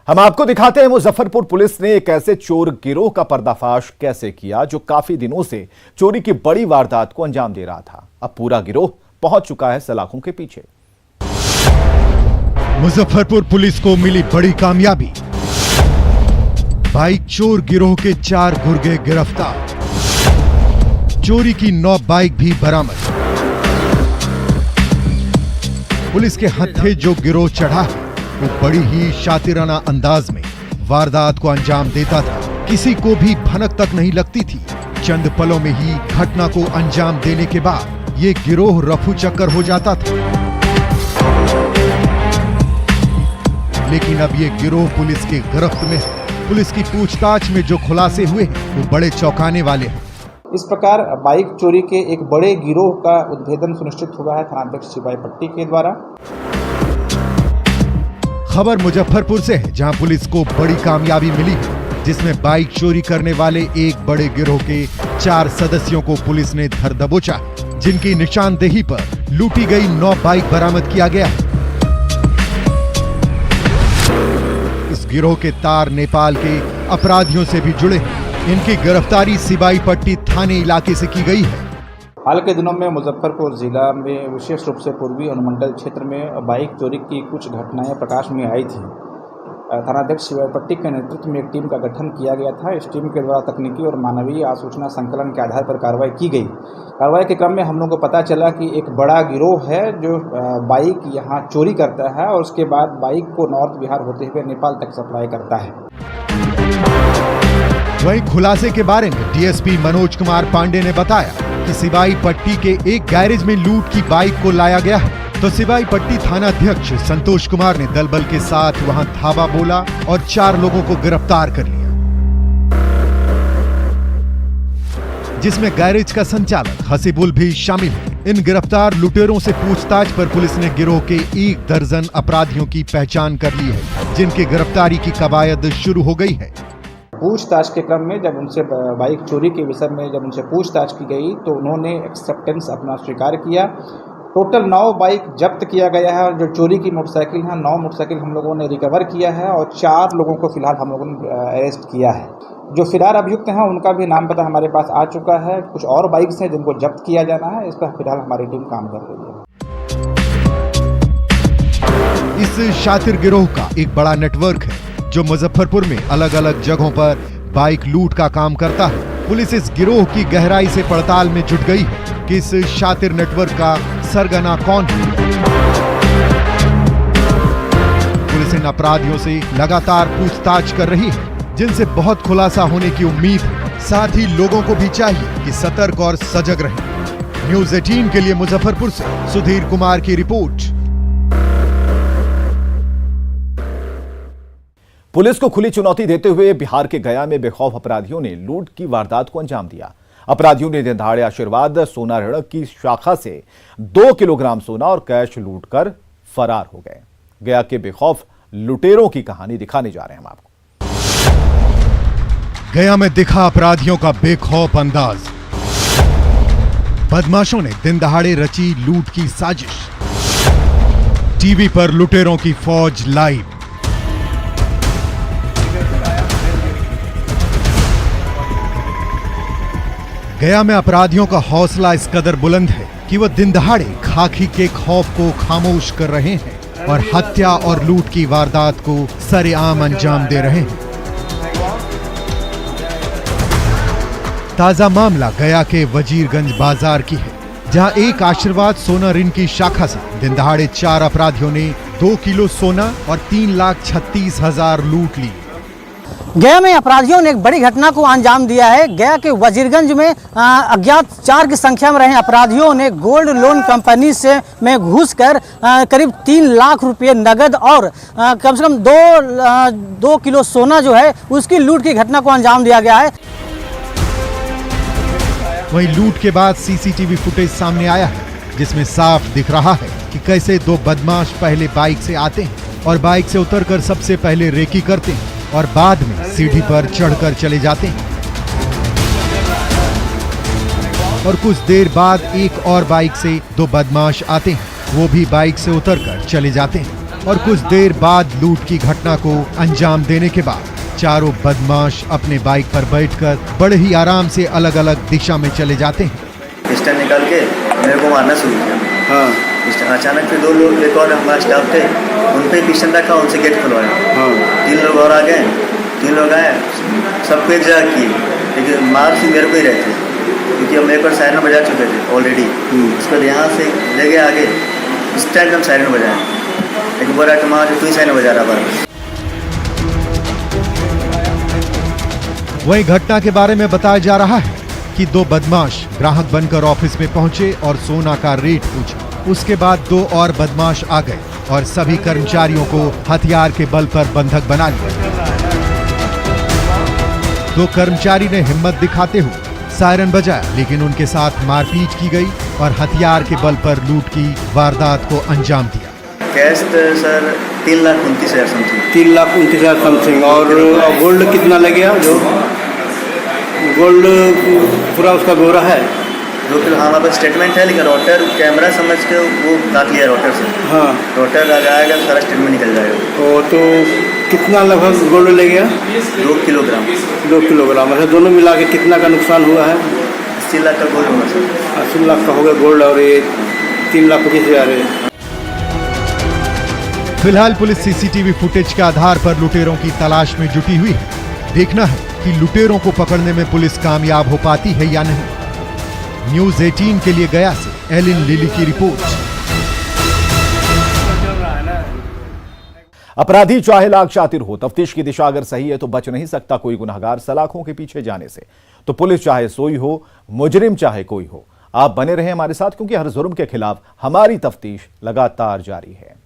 हम आपको दिखाते हैं मुजफ्फरपुर पुलिस ने एक ऐसे चोर गिरोह का पर्दाफाश कैसे किया जो काफी दिनों से चोरी की बड़ी वारदात को अंजाम दे रहा था। अब पूरा गिरोह पहुंच चुका है सलाखों के पीछे। मुजफ्फरपुर पुलिस को मिली बड़ी कामयाबी। बाइक चोर गिरोह के 4 गुर्गे गिरफ्तार। चोरी की 9 बाइक भी बरामद। पुलिस के हत्थे जो गिरोह चढ़ा है वो बड़ी ही शातिराना अंदाज में वारदात को अंजाम देता था। किसी को भी भनक तक नहीं लगती थी। चंद पलों में ही घटना को अंजाम देने के बाद ये गिरोह रफू चक्कर हो जाता था। लेकिन अब ये गिरोह पुलिस के गिरफ्त में है। पुलिस की पूछताछ में जो खुलासे हुए हैं वो बड़े चौंकाने वाले हैं। इस प्रकार बाइक चोरी के एक बड़े गिरोह का उद्भेदन सुनिश्चित हुआ है थानाध्यक्ष सिपाही पट्टी के द्वारा। खबर मुजफ्फरपुर से है, जहां पुलिस को बड़ी कामयाबी मिली है, जिसमें बाइक चोरी करने वाले एक बड़े गिरोह के 4 सदस्यों को पुलिस ने धर दबोचा, जिनकी निशानदेही पर लूटी गई 9 बाइक बरामद किया गया है। इस गिरोह के तार नेपाल के अपराधियों से भी जुड़े हैं। इनकी गिरफ्तारी सिपाही पट्टी थाने इलाके से की गई है। हाल के दिनों में मुजफ्फरपुर जिला में विशेष रूप से पूर्वी अनुमंडल क्षेत्र में बाइक चोरी की कुछ घटनाएं प्रकाश में आई थी। थानाध्यक्ष सिपाही पट्टी के नेतृत्व में एक टीम का गठन किया गया था। इस टीम के द्वारा तकनीकी और मानवीय आसूचना संकलन के आधार पर कार्रवाई की गई। कार्रवाई के क्रम में हम लोगों को पता चला कि एक बड़ा गिरोह है जो बाइक यहाँ चोरी करता है और उसके बाद बाइक को नॉर्थ बिहार होते हुए नेपाल तक सप्लाई करता है। वहीं खुलासे के बारे में डीएसपी मनोज कुमार पांडे ने बताया कि सिपाही पट्टी के एक गैरेज में लूट की बाइक को लाया गया है, तो सिपाही पट्टी थानाध्यक्ष संतोष कुमार ने दलबल के साथ वहां धावा बोला और 4 लोगों को गिरफ्तार कर लिया, जिसमें गैरेज का संचालक हसीबुल भी शामिल है। इन गिरफ्तार लुटेरों से पूछताछ पर पुलिस ने गिरोह के 1 दर्जन अपराधियों की पहचान कर ली है, जिनकी गिरफ्तारी की कवायद शुरू हो गई है। पूछताछ के क्रम में जब उनसे बाइक चोरी के विषय में जब उनसे पूछताछ की गई तो उन्होंने एक्सेप्टेंस अपना स्वीकार किया। टोटल 9 बाइक जब्त किया गया है। जो चोरी की मोटरसाइकिल हैं 9 मोटरसाइकिल हम लोगों ने रिकवर किया है और 4 लोगों को फिलहाल हम लोगों ने अरेस्ट किया है। जो फिलहाल अभियुक्त हैं उनका भी नाम पता हमारे पास आ चुका है। कुछ और बाइक्स हैं जिनको जब्त किया जाना है। इस पर फिलहाल हमारी टीम काम कर रही है। इस शातिर गिरोह का एक बड़ा नेटवर्क है जो मुजफ्फरपुर में अलग अलग जगहों पर बाइक लूट का काम करता है। पुलिस इस गिरोह की गहराई से पड़ताल में जुट गई है कि इस शातिर नेटवर्क का सरगना कौन है। पुलिस इन अपराधियों से लगातार पूछताछ कर रही है, जिनसे बहुत खुलासा होने की उम्मीद है। साथ ही लोगों को भी चाहिए कि सतर्क और सजग रहें। न्यूज़ 18 के लिए मुजफ्फरपुर से सुधीर कुमार की रिपोर्ट। पुलिस को खुली चुनौती देते हुए बिहार के गया में बेखौफ अपराधियों ने लूट की वारदात को अंजाम दिया। अपराधियों ने दिनदहाड़े आशीर्वाद सोना ऋण की शाखा से 2 किलोग्राम सोना और कैश लूटकर फरार हो गए। गया के बेखौफ लुटेरों की कहानी दिखाने जा रहे हैं हम आपको। गया में दिखा अपराधियों का बेखौफ अंदाज। बदमाशों ने दिनदहाड़े रची लूट की साजिश। टीवी पर लुटेरों की फौज लाइव। गया में अपराधियों का हौसला इस कदर बुलंद है कि वह दिन दहाड़े खाकी के खौफ को खामोश कर रहे हैं और हत्या और लूट की वारदात को सरेआम अंजाम दे रहे हैं। ताजा मामला गया के वजीरगंज बाजार की है, जहां एक आशीर्वाद सोना ऋण की शाखा से दिन दहाड़े 4 अपराधियों ने 2 किलो सोना और 3,36,000 लूट ली। गया में अपराधियों ने एक बड़ी घटना को अंजाम दिया है। गया के वजीरगंज में अज्ञात 4 की संख्या में रहे अपराधियों ने गोल्ड लोन कंपनी से में घुसकर करीब 3 लाख रुपए नगद और कम से कम 2 किलो सोना जो है उसकी लूट की घटना को अंजाम दिया गया है। वहीं लूट के बाद सीसीटीवी फुटेज सामने आया है, जिसमें साफ दिख रहा है कि कैसे 2 बदमाश पहले बाइक से आते हैं और बाइक से उतरकर सबसे पहले रेकी करते हैं और बाद में सीढ़ी पर चढ़कर चले जाते हैं और कुछ देर बाद एक और बाइक से 2 बदमाश आते हैं, वो भी बाइक से उतरकर चले जाते हैं। और कुछ देर बाद लूट की घटना को अंजाम देने के बाद चारों बदमाश अपने बाइक पर बैठकर बड़े ही आराम से अलग अलग दिशा में चले जाते हैं। पिस्टल निकाल के मेरे को मारना शुरू किया। हाँ, अचानक फिर 2 लोग, एक और हमारा स्टाफ थे, उन पे पिस्टल रखा, उनसे गेट खुलवाया। हाँ, 3 लोग और आ गए, 3 लोग आए, सबको एक जगह किए, लेकिन मार से मेरे को ही रहते, क्योंकि हम एक बार सायरन बजा चुके थे ऑलरेडी। उसके बाद यहाँ से ले गए आगे, इस टाइम हम सायरन बजाए, एक बोला तुम्हारा तू ही सायरन बजा रहा बार। वही घटना के बारे में बताया जा रहा है कि 2 बदमाश ग्राहक बनकर ऑफिस में पहुंचे और सोना का रेट पूछा। उसके बाद 2 और बदमाश आ गए और सभी कर्मचारियों को हथियार के बल पर बंधक बना लिया। 2 कर्मचारी ने हिम्मत दिखाते हुए सायरन बजाया, लेकिन उनके साथ मारपीट की गई और हथियार के बल पर लूट की वारदात को अंजाम दिया। Cash sir 3,29,000 something. 3,29,000 समथिंग। और गोल्ड कितना लगेगा? जो गोल्ड पूरा उसका ब्यौरा है 2 किलो। हाँ, हमारे पास स्टेटमेंट है, लेकिन रोटर कैमरा समझ के वो काट लिया रोटर से। हाँ, रोटर आ जाएगा, सारा स्टेटमेंट निकल जाएगा। तो कितना लगभग गोल्ड लगेगा? 2 किलोग्राम। 2 किलोग्राम। अच्छा, दोनों मिला के कितना का नुकसान हुआ है? 80 लाख का गोल्ड होगा सर। 80 लाख का होगा गोल्ड, और ये 3,25,000 है। फिलहाल पुलिस सीसीटीवी फुटेज के आधार पर लुटेरों की तलाश में जुटी हुई है। देखना है कि लुटेरों को पकड़ने में पुलिस कामयाब हो पाती है या नहीं। न्यूज़ 18 के लिए गया से एलिन लिली की रिपोर्ट। अपराधी चाहे लाख शातिर हो, तफ्तीश की दिशा अगर सही है तो बच नहीं सकता कोई गुनहगार सलाखों के पीछे जाने से। तो पुलिस चाहे सोई हो, मुजरिम चाहे कोई हो, आप बने रहें हमारे साथ, क्योंकि हर जुर्म के खिलाफ हमारी तफ्तीश लगातार जारी है।